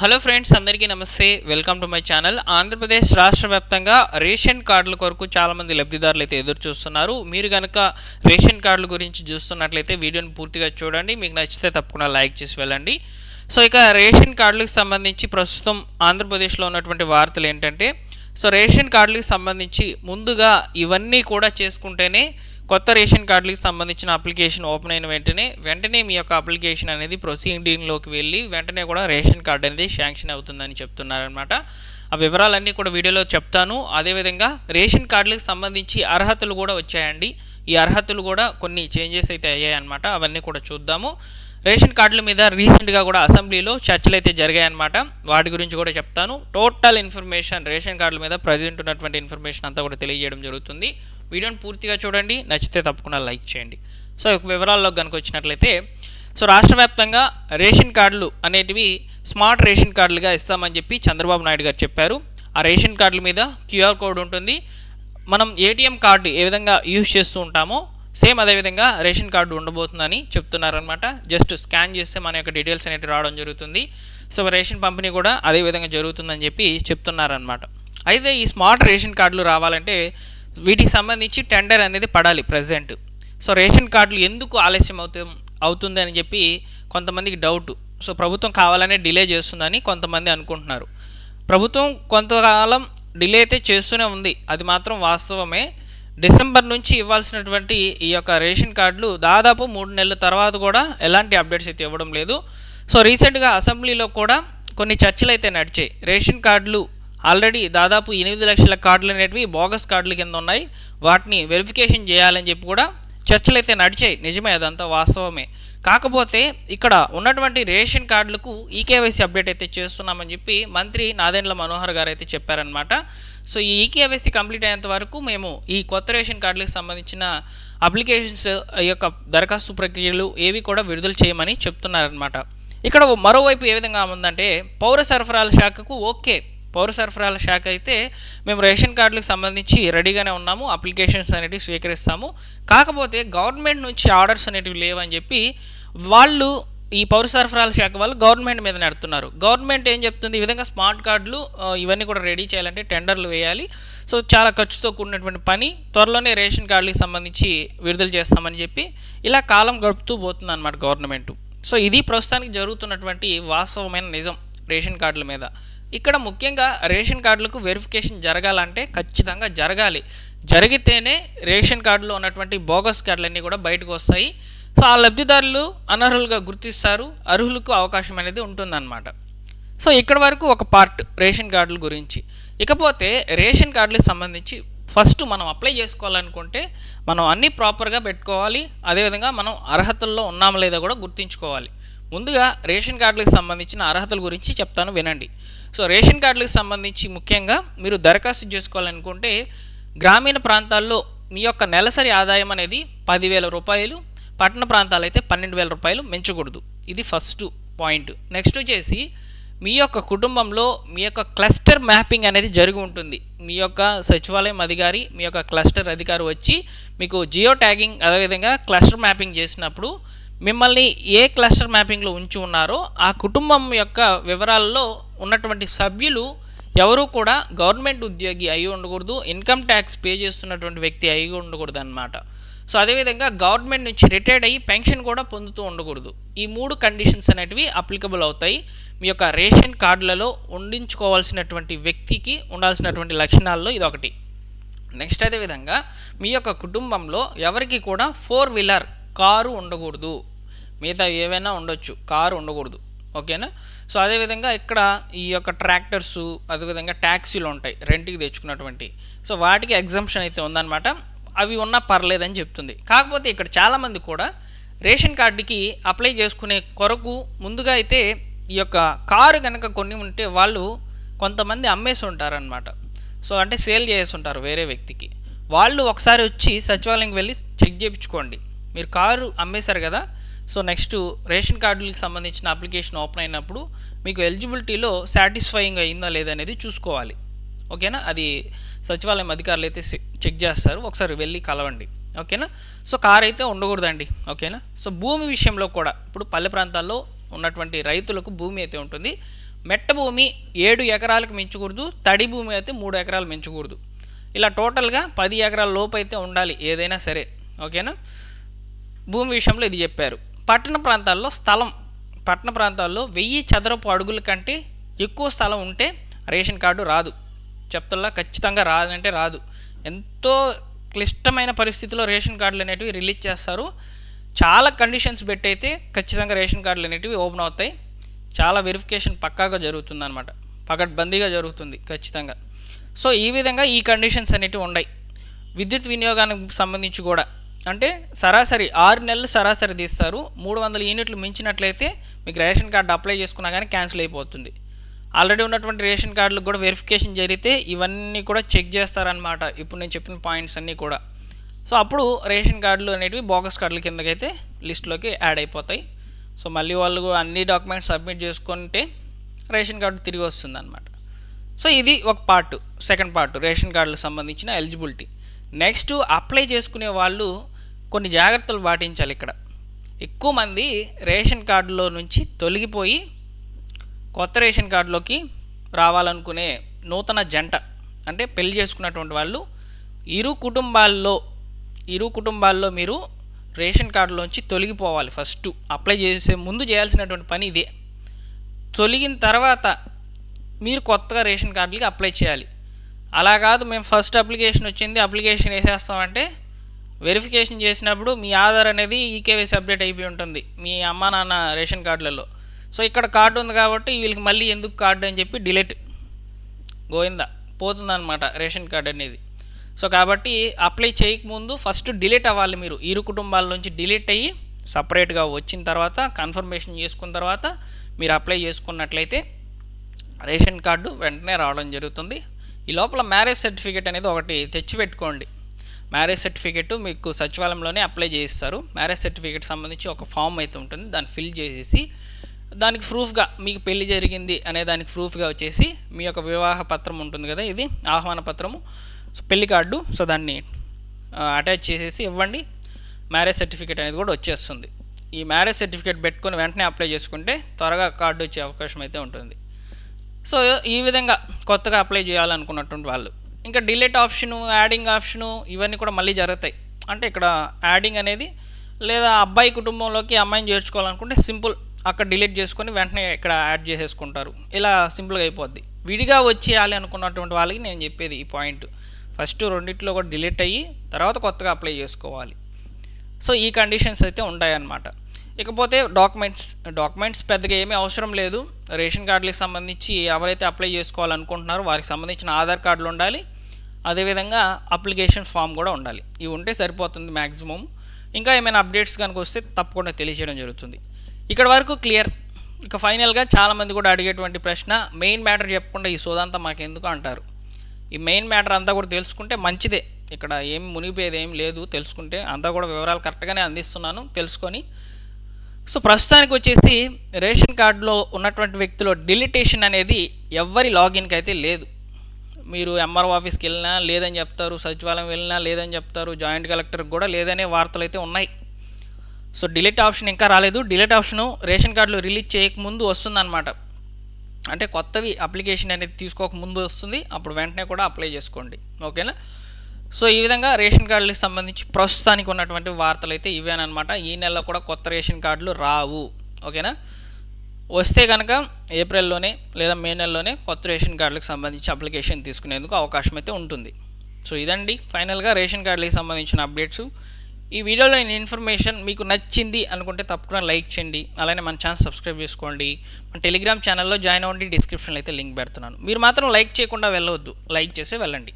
Hello friends, అందరికీ నమస్తే. Welcome to my channel. Andhra Pradesh రాష్ట్ర వ్యాప్తంగా రేషన్ కార్డుల కొరకు చాలామంది లబ్ధిదారులు అయితే ఎదురు చూస్తున్నారు. మీరు కనుక రేషన్ కార్డుల గురించి చూస్తున్నట్లయితే వీడియోని పూర్తిగా చూడండి. మీకు నచ్చితే తప్పకుండా లైక్ చేసి వెళ్ళండి. సో ఇక రేషన్ కార్డులకు సంబంధించి ప్రస్తుతం ఆంధ్రప్రదేశ్లో ఉన్నటువంటి వార్తలు ఏంటంటే, సో రేషన్ కార్డులకు సంబంధించి ముందుగా ఇవన్నీ కూడా చేసుకుంటేనే కొత్త రేషన్ కార్డులకు సంబంధించిన అప్లికేషన్ ఓపెన్ అయిన వెంటనే మీ యొక్క అప్లికేషన్ అనేది ప్రొసీడింగ్లోకి వెళ్ళి వెంటనే కూడా రేషన్ కార్డు అనేది శాంక్షన్ అవుతుందని చెప్తున్నారనమాట. ఆ వివరాలన్నీ కూడా వీడియోలో చెప్తాను. అదేవిధంగా రేషన్ కార్డులకు సంబంధించి అర్హతలు కూడా వచ్చాయండి. ఈ అర్హతలు కూడా కొన్ని చేంజెస్ అయితే అయ్యాయన్నమాట. అవన్నీ కూడా చూద్దాము. రేషన్ కార్డుల మీద రీసెంట్గా కూడా అసెంబ్లీలో చర్చలు అయితే జరిగాయన్నమాట. వాటి గురించి కూడా చెప్తాను. టోటల్ ఇన్ఫర్మేషన్ రేషన్ కార్డుల మీద ప్రజెంట్ ఉన్నటువంటి ఇన్ఫర్మేషన్ అంతా కూడా తెలియజేయడం జరుగుతుంది. వీడియోని పూర్తిగా చూడండి, నచ్చితే తప్పకుండా లైక్ చేయండి. సో వివరాల్లోకి కనుక వచ్చినట్లయితే, సో రాష్ట్ర వ్యాప్తంగా రేషన్ కార్డులు అనేటివి స్మార్ట్ రేషన్ కార్డులుగా ఇస్తామని చెప్పి చంద్రబాబు నాయుడు గారు చెప్పారు. ఆ రేషన్ కార్డుల మీద క్యూఆర్ కోడ్ ఉంటుంది. మనం ఏటీఎం కార్డు ఏ విధంగా యూజ్ చేస్తూ ఉంటామో సేమ్ అదేవిధంగా రేషన్ కార్డు ఉండబోతుందని చెప్తున్నారనమాట. జస్ట్ స్కాన్ చేస్తే మన యొక్క డీటెయిల్స్ అనేవి రావడం జరుగుతుంది. సో రేషన్ పంపిణీ కూడా అదేవిధంగా జరుగుతుందని చెప్పి చెప్తున్నారనమాట. అయితే ఈ స్మార్ట్ రేషన్ కార్డులు రావాలంటే వీటికి సంబంధించి టెండర్ అనేది పడాలి ప్రజెంట్. సో రేషన్ కార్డులు ఎందుకు ఆలస్యం అవుతుంది అని చెప్పి కొంతమందికి డౌట్. సో ప్రభుత్వం కావాలనే డిలే చేస్తుందని కొంతమంది అనుకుంటున్నారు. ప్రభుత్వం కొంతకాలం డిలే అయితే చేస్తూనే ఉంది, అది మాత్రం వాస్తవమే. డిసెంబర్ నుంచి ఇవ్వాల్సినటువంటి ఈ యొక్క రేషన్ కార్డులు దాదాపు 3 నెలల తర్వాత కూడా ఎలాంటి అప్డేట్స్ అయితే ఇవ్వడం లేదు. సో రీసెంట్గా అసెంబ్లీలో కూడా కొన్ని చర్చలు అయితే నడిచాయి. రేషన్ కార్డులు ఆల్రెడీ దాదాపు 8 లక్షల కార్డులు అనేటివి బోగస్ కార్డుల కింద ఉన్నాయి, వాటిని వెరిఫికేషన్ చేయాలని చెప్పి కూడా చర్చలు అయితే నడిచాయి. నిజమే, అదంతా వాస్తవమే. కాకపోతే ఇక్కడ ఉన్నటువంటి రేషన్ కార్డులకు ఈకేవైసీ అప్డేట్ అయితే చేస్తున్నామని చెప్పి మంత్రి నాదెండ్ల మనోహర్ గారు అయితే చెప్పారనమాట. సో ఈ ఈకేవైసీ కంప్లీట్ అయ్యేంత వరకు మేము ఈ కొత్త రేషన్ కార్డులకు సంబంధించిన అప్లికేషన్స్ యొక్క దరఖాస్తు ప్రక్రియలు ఏవి కూడా విడుదల చేయమని చెప్తున్నారనమాట. ఇక్కడ మరోవైపు ఏ విధంగా ఉందంటే, పౌర సరఫరాల శాఖకు ఓకే, పౌర సరఫరాల శాఖ అయితే మేము రేషన్ కార్డులకు సంబంధించి రెడీగానే ఉన్నాము, అప్లికేషన్స్ అనేటివి స్వీకరిస్తాము. కాకపోతే గవర్నమెంట్ నుంచి ఆర్డర్స్ అనేటివి లేవని చెప్పి వాళ్ళు ఈ పౌర సరఫరాల శాఖ వాళ్ళు గవర్నమెంట్ మీద నడుతున్నారు. గవర్నమెంట్ ఏం చెప్తుంది, ఈ విధంగా స్మార్ట్ కార్డులు ఇవన్నీ కూడా రెడీ చేయాలంటే టెండర్లు వేయాలి, సో చాలా ఖర్చుతో కూడినటువంటి పని, త్వరలోనే రేషన్ కార్డులకు సంబంధించి విడుదల చేస్తామని చెప్పి ఇలా కాలం గడుపుతూ పోతుంది అన్నమాట గవర్నమెంట్. సో ఇది ప్రస్తుతానికి జరుగుతున్నటువంటి వాస్తవమైన నిజం రేషన్ కార్డుల మీద. ఇక్కడ ముఖ్యంగా రేషన్ కార్డులకు వెరిఫికేషన్ జరగాలంటే ఖచ్చితంగా జరగాలి. జరిగితేనే రేషన్ కార్డులో ఉన్నటువంటి బోగస్ కార్డులన్నీ కూడా బయటకు వస్తాయి. సో ఆ లబ్ధిదారులు అనర్హులుగా గుర్తిస్తారు, అర్హులకు అవకాశం అనేది ఉంటుందన్నమాట. సో ఇక్కడ వరకు ఒక పార్ట్ రేషన్ కార్డుల గురించి. ఇకపోతే రేషన్ కార్డులకు సంబంధించి ఫస్ట్ మనం అప్లై చేసుకోవాలనుకుంటే మనం అన్నీ ప్రాపర్గా పెట్టుకోవాలి. అదేవిధంగా మనం అర్హతల్లో ఉన్నామో లేదో కూడా గుర్తించుకోవాలి. ముందుగా రేషన్ కార్డులకు సంబంధించిన అర్హతల గురించి చెప్తాను, వినండి. సో రేషన్ కార్డులకు సంబంధించి ముఖ్యంగా మీరు దరఖాస్తు చేసుకోవాలనుకుంటే గ్రామీణ ప్రాంతాల్లో మీ యొక్క నెలసరి ఆదాయం అనేది 10,000 రూపాయలు, పట్టణ ప్రాంతాలు అయితే 12,000 రూపాయలు మించకూడదు. ఇది ఫస్ట్ పాయింట్. నెక్స్ట్ వచ్చేసి మీ యొక్క కుటుంబంలో మీ యొక్క క్లస్టర్ మ్యాపింగ్ అనేది జరిగి ఉంటుంది. మీ యొక్క సచివాలయం అధికారి, మీ యొక్క క్లస్టర్ అధికారి వచ్చి మీకు జియో ట్యాగింగ్ అదేవిధంగా క్లస్టర్ మ్యాపింగ్ చేసినప్పుడు మిమ్మల్ని ఏ క్లస్టర్ మ్యాపింగ్లో ఉంచి ఉన్నారో ఆ కుటుంబం యొక్క వివరాల్లో ఉన్నటువంటి సభ్యులు ఎవరు కూడా గవర్నమెంట్ ఉద్యోగి అయి ఉండకూడదు, ఇన్కమ్ ట్యాక్స్ పే చేస్తున్నటువంటి వ్యక్తి అయి ఉండకూడదు అన్నమాట. సో అదేవిధంగా గవర్నమెంట్ నుంచి రిటైర్డ్ అయ్యి పెన్షన్ కూడా పొందుతూ ఉండకూడదు. ఈ 3 కండిషన్స్ అనేటివి అప్లికబుల్ అవుతాయి మీ యొక్క రేషన్ కార్డులలో ఉండించుకోవాల్సినటువంటి వ్యక్తికి ఉండాల్సినటువంటి లక్షణాల్లో ఇది ఒకటి. నెక్స్ట్ అదేవిధంగా మీ యొక్క కుటుంబంలో ఎవరికి కూడా 4 వీలర్ కారు ఉండకూడదు, మిగతా ఏవైనా ఉండొచ్చు, కారు ఉండకూడదు. ఓకేనా. సో అదేవిధంగా ఇక్కడ ఈ యొక్క ట్రాక్టర్సు అదేవిధంగా ట్యాక్సీలు ఉంటాయి రెంట్కి తెచ్చుకున్నటువంటి, సో వాటికి ఎగ్జంప్షన్ అయితే ఉందన్నమాట. అవి ఉన్నా పర్లేదని చెప్తుంది. కాకపోతే ఇక్కడ చాలామంది కూడా రేషన్ కార్డుకి అప్లై చేసుకునే కొరకు ముందుగా అయితే ఈ యొక్క కారు కనుక కొన్ని ఉంటే వాళ్ళు కొంతమంది అమ్మేసి ఉంటారనమాట. సో అంటే సేల్ చేసి ఉంటారు వేరే వ్యక్తికి. వాళ్ళు ఒకసారి వచ్చి సచివాలయంకి వెళ్ళి చెక్ చేయించుకోండి. మీరు కారు అమ్మేశారు కదా, సో నెక్స్ట్ రేషన్ కార్డులకు సంబంధించిన అప్లికేషన్ ఓపెన్ అయినప్పుడు మీకు ఎలిజిబిలిటీలో సాటిస్ఫైయింగ్ అయిందా లేదనేది చూసుకోవాలి. ఓకేనా. అది సచివాలయం అధికారులు అయితే చెక్ చేస్తారు, ఒకసారి వెళ్ళి కలవండి. ఓకేనా. సో కార్ అయితే ఉండకూడదండి. ఓకేనా. సో భూమి విషయంలో కూడా ఇప్పుడు పల్లె ప్రాంతాల్లో ఉన్నటువంటి రైతులకు భూమి అయితే ఉంటుంది, మెట్ట భూమి 7 ఎకరాలకు మించకూడదు, తడి భూమి అయితే 3 ఎకరాలు మించకూడదు. ఇలా టోటల్గా 10 ఎకరాల లోపు అయితే ఉండాలి ఏదైనా సరే. ఓకేనా, భూమి విషయంలో ఇది చెప్పారు. పట్టణ ప్రాంతాల్లో 1000 చదరపు అడుగుల కంటే ఎక్కువ స్థలం ఉంటే రేషన్ కార్డు రాదు. చెప్తల్లా ఖచ్చితంగా రాదంటే రాదు. ఎంతో క్లిష్టమైన పరిస్థితిలో రేషన్ కార్డులు అనేటివి రిలీజ్ చేస్తారు. చాలా కండిషన్స్ పెట్టి అయితే ఖచ్చితంగా రేషన్ కార్డులు అనేటివి ఓపెన్ అవుతాయి. చాలా వెరిఫికేషన్ పక్కాగా జరుగుతుంది అనమాట, పకడ్బందీగా జరుగుతుంది ఖచ్చితంగా. సో ఈ విధంగా ఈ కండిషన్స్ అనేటివి ఉన్నాయి. విద్యుత్ వినియోగానికి సంబంధించి కూడా అంటే సరాసరి 6 నెలలు సరాసరి తీస్తారు. 300 యూనిట్లు మించినట్లయితే మీకు రేషన్ కార్డు అప్లై చేసుకున్నా కానీ క్యాన్సిల్ అయిపోతుంది. ఆల్రెడీ ఉన్నటువంటి రేషన్ కార్డులకు కూడా వెరిఫికేషన్ జరిగితే ఇవన్నీ కూడా చెక్ చేస్తారనమాట, ఇప్పుడు నేను చెప్పిన పాయింట్స్ అన్నీ కూడా. సో అప్పుడు రేషన్ కార్డులు అనేటివి బోగస్ కార్డుల కిందకైతే లిస్టులోకి యాడ్ అయిపోతాయి. సో మళ్ళీ వాళ్ళు అన్ని డాక్యుమెంట్స్ సబ్మిట్ చేసుకుంటే రేషన్ కార్డు తిరిగి వస్తుంది అనమాట. సో ఇది ఒక పార్ట్. సెకండ్ పార్ట్ రేషన్ కార్డులకు సంబంధించిన ఎలిజిబిలిటీ. నెక్స్ట్ అప్లై చేసుకునే వాళ్ళు కొన్ని జాగ్రత్తలు పాటించాలి. ఇక్కడ ఎక్కువ మంది రేషన్ కార్డులో నుంచి తొలగిపోయి కొత్త రేషన్ కార్డులోకి రావాలనుకునే నూతన జంట అంటే పెళ్లి చేసుకున్నటువంటి వాళ్ళు ఇరు కుటుంబాల్లో మీరు రేషన్ కార్డులోంచి తొలగిపోవాలి. ఫస్ట్ అప్లై చేసే ముందు చేయాల్సినటువంటి పని ఇదే. తొలగిన తర్వాత మీరు కొత్తగా రేషన్ కార్డులకి అప్లై చేయాలి. అలా కాదు మేము ఫస్ట్ అప్లికేషన్ వచ్చింది అప్లికేషన్ వేసేస్తామంటే వెరిఫికేషన్ చేసినప్పుడు మీ ఆధార్ అనేది ఈకేవైసీ అప్డేట్ అయిపోయి ఉంటుంది మీ అమ్మ నాన్న రేషన్ కార్డులలో. సో ఇక్కడ కార్డు ఉంది కాబట్టి వీళ్ళకి మళ్ళీ ఎందుకు కార్డు అని చెప్పి డిలీట్ గోయిందా పోతుందన్నమాట రేషన్ కార్డు అనేది. సో కాబట్టి అప్లై చేయకముందు ఫస్ట్ డిలీట్ అవ్వాలి. మీరు ఇరు కుటుంబాల నుంచి డిలీట్ అయ్యి సపరేట్గా వచ్చిన తర్వాత కన్ఫర్మేషన్ చేసుకున్న తర్వాత మీరు అప్లై చేసుకున్నట్లయితే రేషన్ కార్డు వెంటనే రావడం జరుగుతుంది. ఈ లోపల మ్యారేజ్ సర్టిఫికేట్ అనేది ఒకటి తెచ్చిపెట్టుకోండి. మ్యారేజ్ సర్టిఫికేట్ మీకు సచివాలయంలోనే అప్లై చేయిస్తారు. మ్యారేజ్ సర్టిఫికేట్ సంబంధించి ఒక ఫామ్ అయితే ఉంటుంది, దాన్ని ఫిల్ చేసేసి దానికి ప్రూఫ్గా మీకు పెళ్లి జరిగింది అనే దానికి ప్రూఫ్గా వచ్చేసి మీ యొక్క వివాహ పత్రం ఉంటుంది కదా, ఇది ఆహ్వాన పత్రము, సో పెళ్లి కార్డు, సో దాన్ని అటాచ్ చేసేసి ఇవ్వండి. మ్యారేజ్ సర్టిఫికేట్ అనేది కూడా వచ్చేస్తుంది. ఈ మ్యారేజ్ సర్టిఫికేట్ పెట్టుకొని వెంటనే అప్లై చేసుకుంటే త్వరగా కార్డు వచ్చే అవకాశం అయితే ఉంటుంది. సో ఈ విధంగా కొత్తగా అప్లై చేయాలనుకున్నటువంటి వాళ్ళు ఇంకా డిలీట్ ఆప్షను, యాడింగ్ ఆప్షను ఇవన్నీ కూడా మళ్ళీ జరుగుతాయి. అంటే ఇక్కడ యాడింగ్ అనేది లేదా అబ్బాయి కుటుంబంలోకి అమ్మాయిని చేర్చుకోవాలనుకుంటే సింపుల్ అక్కడ డిలీట్ చేసుకొని వెంటనే ఇక్కడ యాడ్ చేసేసుకుంటారు. ఇలా సింపుల్గా అయిపోద్ది. విడిగా వచ్చేయాలి అనుకున్నటువంటి వాళ్ళకి నేను చెప్పేది ఈ పాయింట్. ఫస్ట్ రెండిట్లో కూడా డిలీట్ అయ్యి తర్వాత కొత్తగా అప్లై చేసుకోవాలి. సో ఈ కండిషన్స్ అయితే ఉంటాయన్నమాట. ఇకపోతే డాక్యుమెంట్స్ పెద్దగా ఏమీ అవసరం లేదు. రేషన్ కార్డులకు సంబంధించి ఎవరైతే అప్లై చేసుకోవాలనుకుంటున్నారో వారికి సంబంధించిన ఆధార్ కార్డులు ఉండాలి, అదేవిధంగా అప్లికేషన్ ఫామ్ కూడా ఉండాలి. ఇవి ఉంటే సరిపోతుంది మ్యాక్సిమం. ఇంకా ఏమైనా అప్డేట్స్ కనుక వస్తే తప్పకుండా తెలియజేయడం జరుగుతుంది. ఇక్కడ వరకు క్లియర్. ఇక ఫైనల్గా చాలామంది కూడా అడిగేటువంటి ప్రశ్న, మెయిన్ మ్యాటర్ చెప్పకుండా ఈ సోదంతా మాకు ఎందుకు అంటారు. ఈ మెయిన్ మ్యాటర్ అంతా కూడా తెలుసుకుంటే మంచిదే. ఇక్కడ ఏం మునిగిపోయేది ఏం లేదు. తెలుసుకుంటే అంతా కూడా వివరాలు కరెక్ట్గానే అందిస్తున్నాను, తెలుసుకొని. సో ప్రస్తుతానికి వచ్చేసి రేషన్ కార్డులో ఉన్నటువంటి వ్యక్తిలో డిలీటేషన్ అనేది ఎవరి లాగిన్కి అయితే లేదు. మీరు ఎంఆర్ఓ ఆఫీస్కి వెళ్ళినా లేదని చెప్తారు, సచివాలయం వెళ్ళినా లేదని చెప్తారు, జాయింట్ కలెక్టర్కి కూడా లేదనే వార్తలు అయితే ఉన్నాయి. సో డిలీట్ ఆప్షన్ ఇంకా రాలేదు. డిలీట్ ఆప్షను రేషన్ కార్డులో రిలీజ్ చేయకముందు వస్తుందన్నమాట. అంటే కొత్తవి అప్లికేషన్ అనేది తీసుకోకముందు వస్తుంది, అప్పుడు వెంటనే కూడా అప్లై చేసుకోండి. ఓకేనా. సో ఈ విధంగా రేషన్ కార్డులకు సంబంధించి ప్రస్తుతానికి ఉన్నటువంటి వార్తలు అయితే ఇవేనమాట. ఈ నెలలో కూడా కొత్త రేషన్ కార్డులు రావు. ఓకేనా. వస్తే కనుక ఏప్రిల్లోనే లేదా మే నెలలోనే కొత్త రేషన్ కార్డులకు సంబంధించి అప్లికేషన్ తీసుకునేందుకు అవకాశం అయితే ఉంటుంది. సో ఇదండి ఫైనల్గా రేషన్ కార్డులకు సంబంధించిన అప్డేట్స్. ఈ వీడియోలో నేను ఇన్ఫర్మేషన్ మీకు నచ్చింది అనుకుంటే తప్పకుండా లైక్ చేయండి. అలానే మన ఛానల్ సబ్స్క్రైబ్ చేసుకోండి. మన టెలిగ్రామ్ ఛానల్లో జాయిన్ అవ్వండి. డిస్క్రిప్షన్లో అయితే లింక్ పెడుతున్నాను. మీరు మాత్రం లైక్ చేయకుండా వెళ్ళవద్దు, లైక్ చేసే వెళ్ళండి.